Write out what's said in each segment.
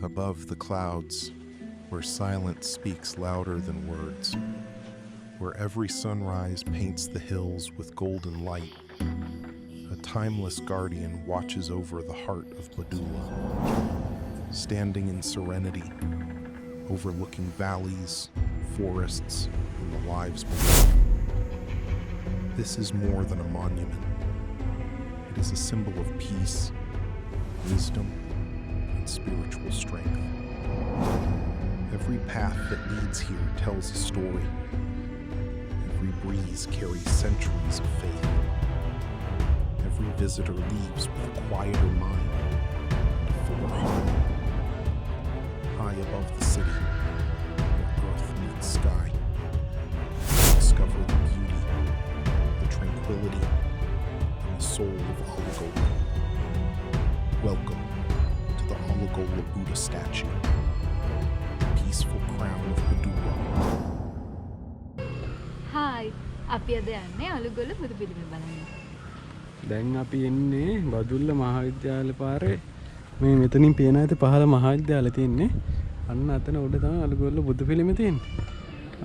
above the clouds, where silence speaks louder than words, where every sunrise paints the hills with golden light, a timeless guardian watches over the heart of Badulla, standing in serenity, overlooking valleys, forests, and the lives below. This is more than a monument. It is a symbol of peace, wisdom, and spiritual strength. Every path that leads here tells a story. Every breeze carries centuries of faith. Every visitor leaves with a quieter mind and a fuller heart. High above the city, where earth meets sky, discover the beauty, the tranquility, and the soul of Alagola. Welcome to the Alagola Buddha statue, the peaceful crown of Badulla. Hi, අපි අද යන්නේ අලුගොල්ල බුදු පිළිම බලන්න. දැන් අපි එන්නේ බදුල්ල මහාවිද්‍යාලය පාරේ. මේ මෙතනින් පේන ඇති පහළ මහාවිද්‍යාලය තියෙන්නේ. අන්න අතන උඩ තමයි අලුගොල්ල බුදු පිළිම තියෙන්නේ.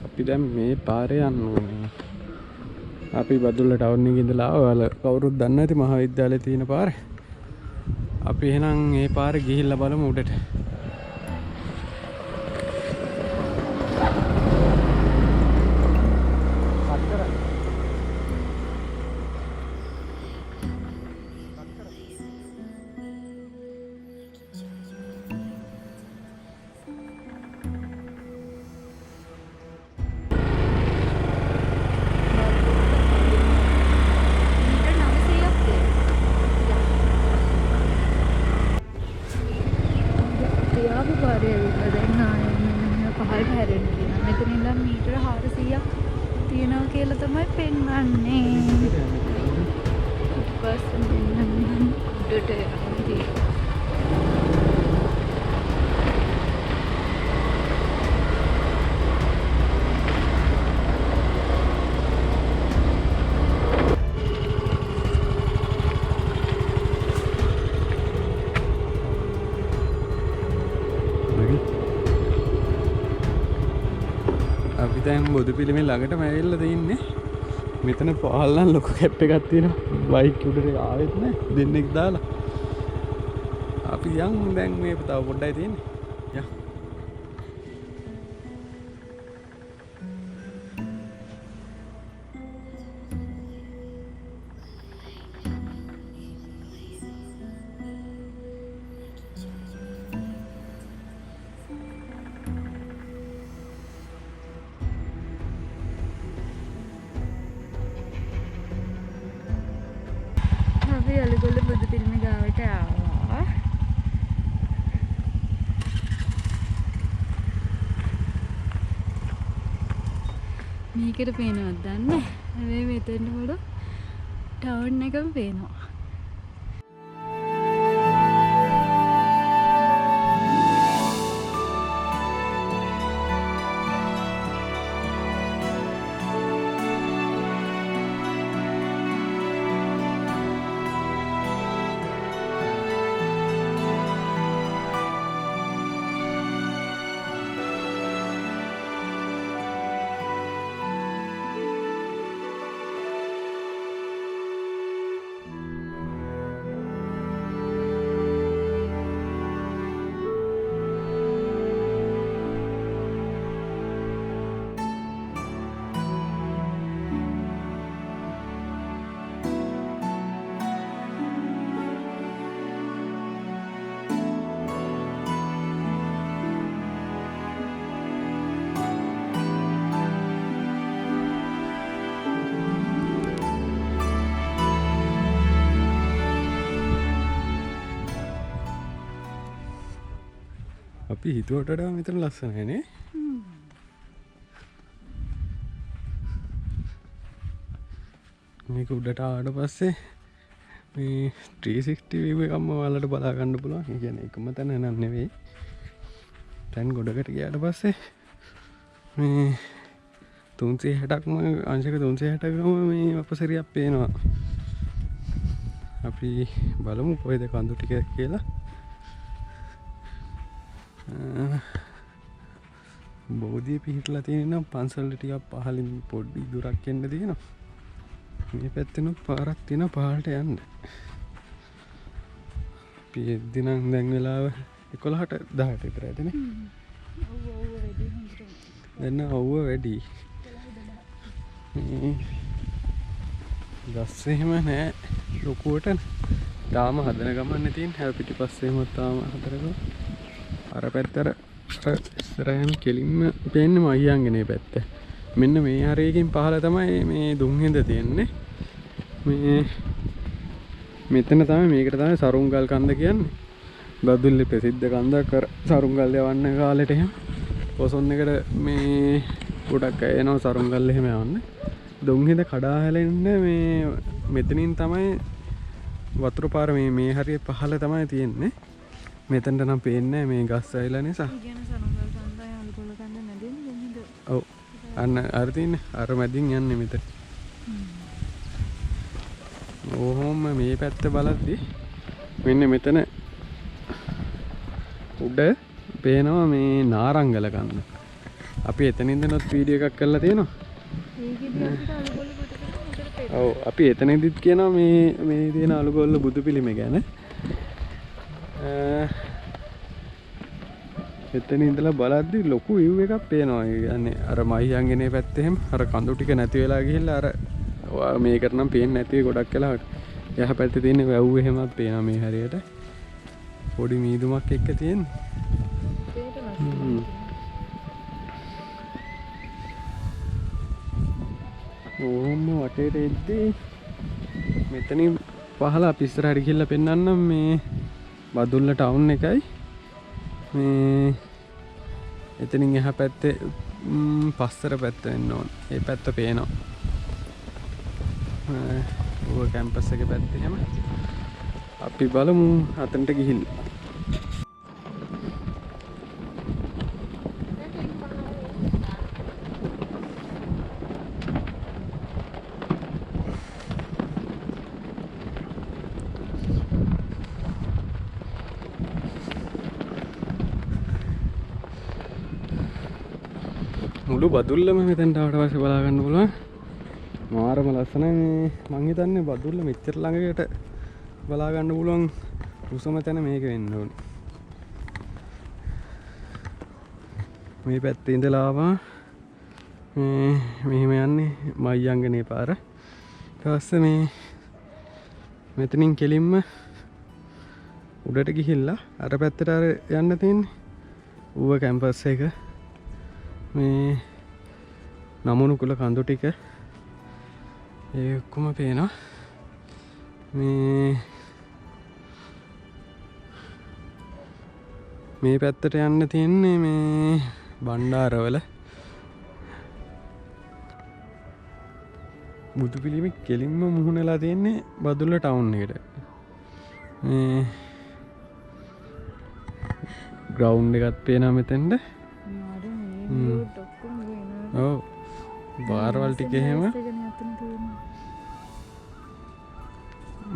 අපි දැන් මේ පාරේ යන්න ඕනේ. අපි බදුල්ල ටවුන් එකේ ඉඳලා ඔයාලා කවුරුත් දන්නේ නැති මහාවිද්‍යාලය තියෙන පාරේ. අපි එහෙනම් මේ පාරේ ගිහිල්ලා බලමු උඩට. මීටර 400ක් තියෙනවා කියලා තමයි පෙන්වන්නේ. පස්සෙන් මෙන්න උඩට යන්නේ. අපි දැන් බුදු පිළිමේ ළඟටම ඇවිල්ලා තින්නේ. මෙතන පහළ නම් ලොකු කැප් එකක් තියෙනවා. බයික් උඩට ආවෙත් නැහැ. දෙන්නෙක් දාලා. අපි යන් දැන් මේ තව පොඩ්ඩයි තියෙන්නේ. යන්. අලුගොල්ල බුදු පිළිම ගාවට ආවා. මේකට පේනවද දන්නේ? හැබැයි මෙතන වල ටවුන් එකම පේනවා. අපි හිතුවට වඩා මෙතන ලස්සනයි නේ. මේක උඩට ආවට පස්සේ මේ 360 view එකක්ම ඔයාලට බලා ගන්න පුළුවන්. ඒ කියන්නේ එකම තැන නන් නෙවෙයි. දැන් ගොඩකට ගියාට පස්සේ මේ 360ක්ම අංශක 360කම මේ අපසරියක් පේනවා. අපි බලමු කොහෙද කඳු ටික කියලා. බෝධිය පිහිටලා තියෙන පන්සල් ටිකක් පහලින් පොඩ්ඩි දුරක් එන්න තියෙනවා. මේ පැත්තෙනුත් පාරක් තියෙනවා පහළට යන්න. අපි එද්දි නම් දැන් වෙලාව 11ට 10ට විතර ඇතිනේ. දැන් අවුව වැඩි. ගස් එහෙම නෑ ලොකුවට. තාම හදන ගමන්නේ තියෙන හැබැයි පිටිපස්සේම තාම හතරක. අර පැත්තට ඉස්සරහම කෙලින්ම පේන්නේ මහියංගනේ පැත්ත. මෙන්න මේ හරියකින් පහළ තමයි මේ දුම්හිඳ තියෙන්නේ. මේ මෙතන තමයි මේකට තමයි සරුංගල් කන්ද කියන්නේ. බදුල්ලේ ප්‍රසිද්ධ කන්දක් සරුංගල් යවන්න කාලෙට එහෙම. පොසොන් එකට මේ ගොඩක් අය එනවා සරුංගල් එහෙම යවන්න. දුම්හිඳ කඩා හැලෙන්න මේ මෙතනින් තමයි වතුර පාර මේ හරිය පහළ තමයි තියෙන්නේ. මෙතනට නම් පේන්නේ මේ ගස් ඇවිල්ලා නිසා. ඔව් අන්න අර තියන්නේ අර මැදින් යන්නේ මෙතන. ඕහොම මේ පැත්ත බලද්දි මෙන්න මෙතන උඩ පේනවා මේ නාරංගල කන්ද. අපි එතනින්දනොත් වීඩියෝ එකක් කරලා තියෙනවා. ඔව් අපි එතනදිත් කියනවා මේ තියෙන අලුගොල්ල බුදු පිළිම ගැන. එතන ඉඳලා බලද්දි ලොකු view එකක් පේනවා. ඒ කියන්නේ අර මහියංගනේ පැත්තේ එහෙම අර කඳු ටික නැති වෙලා ගිහිල්ලා අර මේකට නම් පේන්නේ නැති ගොඩක් වෙලාවට. එහා පැත්තේ තියෙන වැව් එහෙමත් පේනවා මේ හරියට. පොඩි මීදුමක් එක්ක තියෙන්නේ. ඕම වටේට එද්දී මෙතනින් පහළ අපි ඉස්සරහට ගිහිල්ලා පෙන්නන්නම් මේ බදුල්ල ටවුන් එකයි. මේ එතනින් එහා පැත්තේ පස්සර පැත්ත වෙන්න ඕන. ඒ පැත්ත පේනවා. ඔය කැම්පස් එකේ පැත්තේ හැම අපි බලමු අතනට ගිහිල්ලා. මුළු බදුල්ලම මෙතෙන්ට ආවට පස්සේ බලා ගන්න පුළුවන්. මාරම ලස්සනයි මේ මං හිතන්නේ බදුල්ල මෙච්චර ළඟකට බලා ගන්න පුළුවන් උසම තැන මේක වෙන්න ඕනේ. මේ පැත්තේ ඉඳලා ආවා මෙහෙම යන්නේ මහියංගනේ පාර. ඊට පස්සේ මේ මෙතනින් කෙලින්ම උඩට ගිහිල්ලා අර පැත්තට අර යන්න තියෙන්නේ. ඌව කැම්පස් එක මේ නමුණු කුල කඳු ටික ඒ ඔක්කොම පේනවා. මේ පැත්තට යන්න තියෙන්නේ මේ බණ්ඩාරවල බුදු පිළිම කෙලින්ම මුහුණලා තියෙන්නේ බදුල්ල ටවුන් එකට. මේ ග්‍රවුන්ඩ් එකත් පේනවා මෙතෙන්ද. ඔව් බාරවල් ටික එහෙම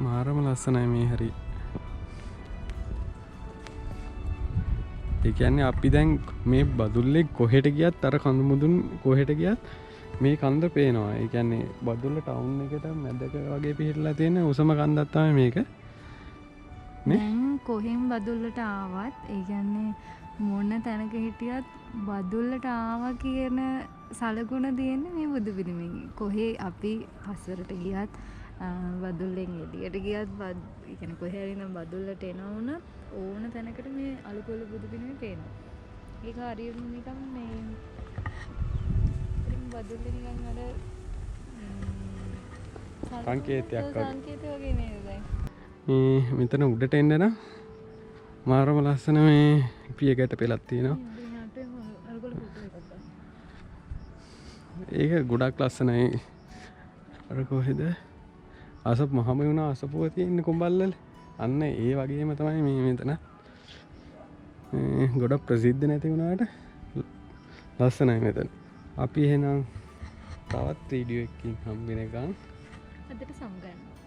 මාරම ලස්සනයි මේ හරි. ඒ කියන්නේ අපි දැන් මේ බදුල්ලේ කොහෙට ගියත් අර කඳු මුදුන් කොහෙට ගියත් මේ කන්ද පේනවා. ඒ කියන්නේ බදුල්ල ටවුන් එකට මැදක වගේ පිහිටලා තියෙන උසම කන්දක් තමයි මේක. දැන් කොහෙන් බදුල්ලට ආවත් ඒ කියන්නේ මොන තැනක හිටියත් බදුල්ලට ආවා කියන සලකුණ තියෙන්නේ මේ බුදු පිළිමෙන්. කොහේ අපි හසරට ගියත් බදුල්ලෙන් එළියට ගියත් ඒ කියන්නේ කොහේ හරි නම් බදුල්ලට එනවා වුණත් ඕන තැනකට මේ අලුකොළ බුදු පිළිමේ පේනවා. ඒක හරියම නිකන් මේ බදුල්ලේ නිකන් අර සංකේතයක් සංකේතය වගේ නේද දැන්. මේ මෙතන උඩට එන්න නම් මාරම ලස්සන මේ පියකට පෙලක් තියෙනවා. ඒක ගොඩක් ලස්සනයි. අර කොහෙද අසප් මහමෙවුනා අසපුව තියෙන කොඹල්වල අන්න ඒ වගේම තමයි මේ මෙතන. ගොඩක් ප්‍රසිද්ධ නැති වුණාට ලස්සනයි මෙතන. අපි එහෙනම් තවත් වීඩියෝ එකකින් හම්බ වෙනකන් අදට සමුගන්නවා.